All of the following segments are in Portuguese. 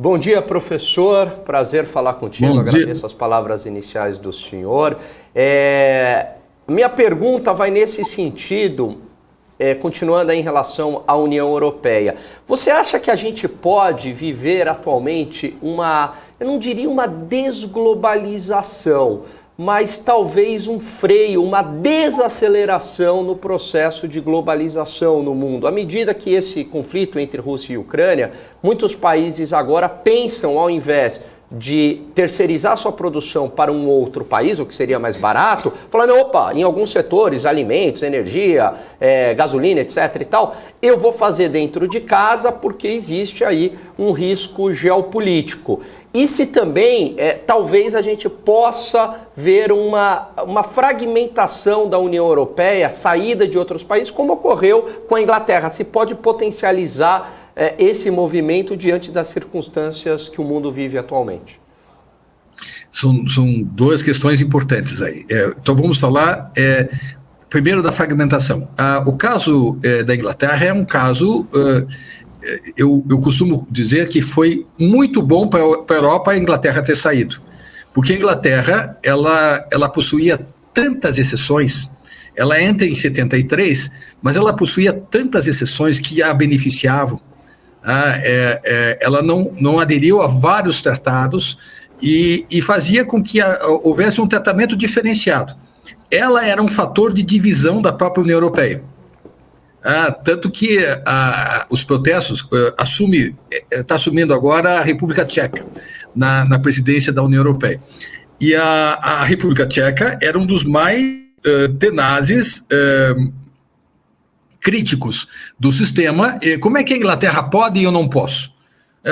Bom dia, professor. Prazer falar contigo. Agradeço as palavras iniciais do senhor. Minha pergunta vai nesse sentido, continuando aí em relação à União Europeia. Você acha que a gente pode viver atualmente eu não diria uma desglobalização, mas talvez um freio, uma desaceleração no processo de globalização no mundo? À medida que esse conflito entre Rússia e Ucrânia, muitos países agora pensam, ao invés de terceirizar sua produção para um outro país, o que seria mais barato, falando, opa, em alguns setores, alimentos, energia, gasolina, etc. e tal, eu vou fazer dentro de casa porque existe aí um risco geopolítico. E se também, talvez a gente possa ver uma fragmentação da União Europeia, saída de outros países, como ocorreu com a Inglaterra. Se pode potencializar esse movimento diante das circunstâncias que o mundo vive atualmente? São duas questões importantes aí. Então vamos falar primeiro da fragmentação. O caso da Inglaterra é um caso... Eu costumo dizer que foi muito bom para a Europa a Inglaterra ter saído, porque a Inglaterra ela possuía tantas exceções. Ela entra em 73, mas ela possuía tantas exceções que a beneficiavam. Ela não aderiu a vários tratados e fazia com que houvesse um tratamento diferenciado. Ela era um fator de divisão da própria União Europeia. Tanto que os protestos está assumindo agora a República Tcheca na presidência da União Europeia. E a República Tcheca era um dos mais tenazes críticos do sistema. Como é que a Inglaterra pode e eu não posso?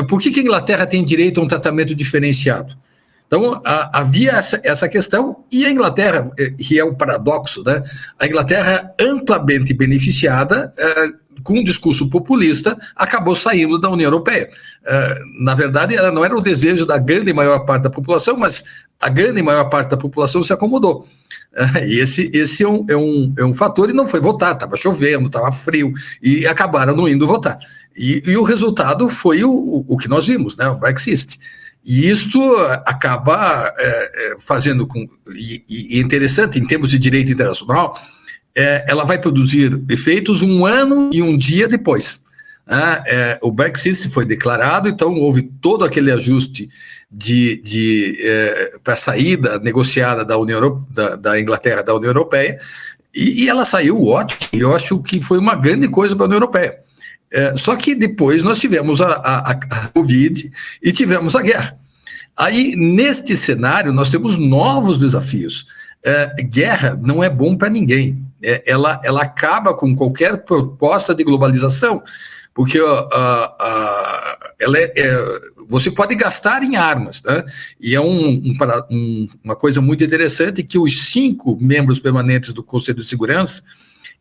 Por que a Inglaterra tem direito a um tratamento diferenciado? Então, havia essa questão, e a Inglaterra, que é o paradoxo, né? A Inglaterra, amplamente beneficiada, com um discurso populista, acabou saindo da União Europeia. Na verdade, ela não era o desejo da grande maior parte da população, mas a grande maior parte da população se acomodou. E esse é um fator, e não foi votar, estava chovendo, estava frio, e acabaram não indo votar. E o resultado foi o que nós vimos, né? O Brexit. E isto acaba fazendo com... E é interessante, em termos de direito internacional, ela vai produzir efeitos 1 ano e 1 dia depois. O Brexit foi declarado, então houve todo aquele ajuste para a saída negociada da Inglaterra da União Europeia, e ela saiu ótimo, e eu acho que foi uma grande coisa para a União Europeia. Só que depois nós tivemos a Covid e tivemos a guerra. Aí, neste cenário, nós temos novos desafios. Guerra não é bom para ninguém. Ela acaba com qualquer proposta de globalização, porque você pode gastar em armas, né? E é uma coisa muito interessante que os 5 membros permanentes do Conselho de Segurança,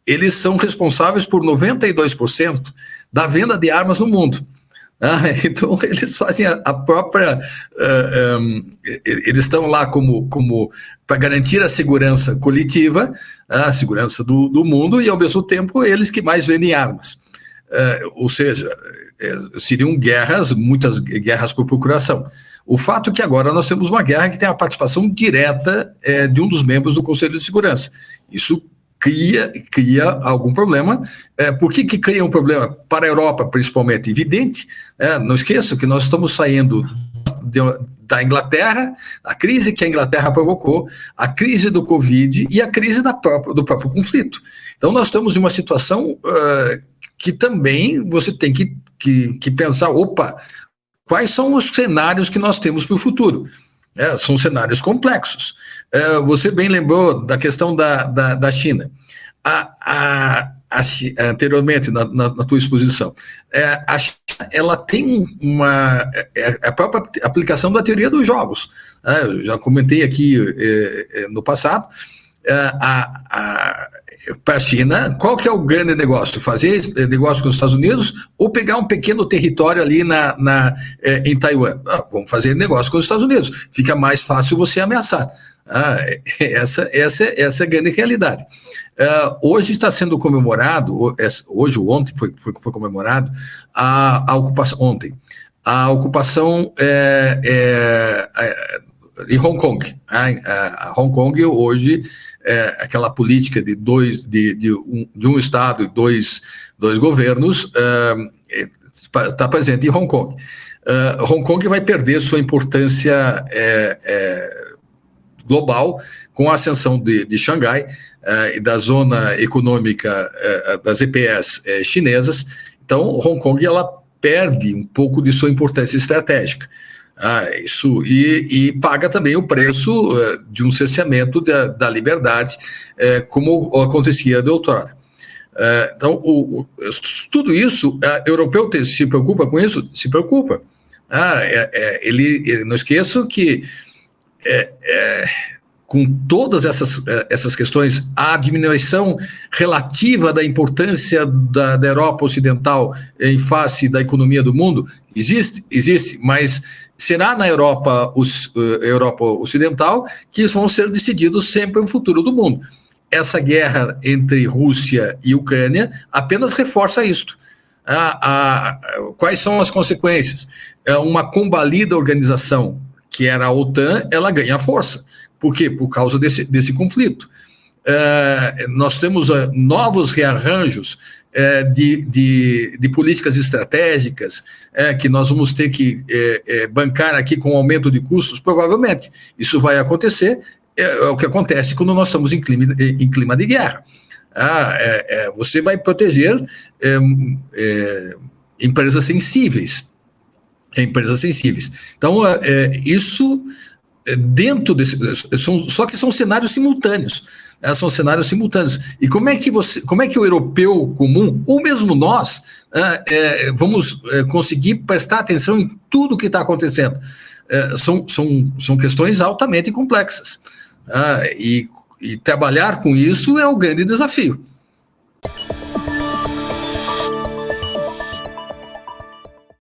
eles são responsáveis por 92% da venda de armas no mundo. Então, eles fazem a própria... eles estão lá como para garantir a segurança coletiva, a segurança do mundo, e, ao mesmo tempo, eles que mais vendem armas. Ou seja, seriam muitas guerras por procuração. O fato é que agora nós temos uma guerra que tem a participação direta de um dos membros do Conselho de Segurança. Isso cria algum problema. Por que cria um problema? Para a Europa, principalmente, evidente. Não esqueça que nós estamos saindo da Inglaterra, a crise que a Inglaterra provocou, a crise do Covid e a crise do próprio conflito. Então, nós estamos em uma situação que também você tem que pensar, quais são os cenários que nós temos para o futuro? São cenários complexos. Você bem lembrou da questão da China. Anteriormente, na tua exposição, a China, ela tem a própria aplicação da teoria dos jogos. Eu já comentei aqui no passado. Para a China, qual que é o grande negócio? Fazer negócio com os Estados Unidos ou pegar um pequeno território ali em Taiwan? Vamos fazer negócio com os Estados Unidos. Fica mais fácil você ameaçar. Essa é a grande realidade. Hoje está sendo comemorado, hoje ou ontem foi comemorado a ocupação, ontem, a ocupação em Hong Kong. A Hong Kong hoje aquela política de um Estado e dois governos está presente em Hong Kong. Hong Kong vai perder sua importância global com a ascensão de Xangai e da zona econômica das EPS chinesas. Então, Hong Kong ela perde um pouco de sua importância estratégica. Isso, e paga também o preço de um cerceamento da liberdade, como acontecia de outrora. Então, tudo isso, o europeu se preocupa com isso? Se preocupa. Ele não esqueça que com todas essas questões, a diminuição relativa da importância da Europa Ocidental em face da economia do mundo existe, mas será na Europa Ocidental que vão ser decididos sempre o futuro do mundo. Essa guerra entre Rússia e Ucrânia apenas reforça isto. Quais são as consequências? Uma combalida organização, que era a OTAN, ela ganha força. Por quê? Por causa desse conflito. Nós temos novos rearranjos de políticas estratégicas que nós vamos ter que bancar aqui com aumento de custos, provavelmente. Isso vai acontecer, é o que acontece quando nós estamos em clima de guerra. Você vai proteger empresas sensíveis. Então, isso dentro desse... Só que são cenários simultâneos. São cenários simultâneos. E como é que o europeu comum, ou mesmo nós, vamos conseguir prestar atenção em tudo que está acontecendo? São questões altamente complexas. E trabalhar com isso é o grande desafio.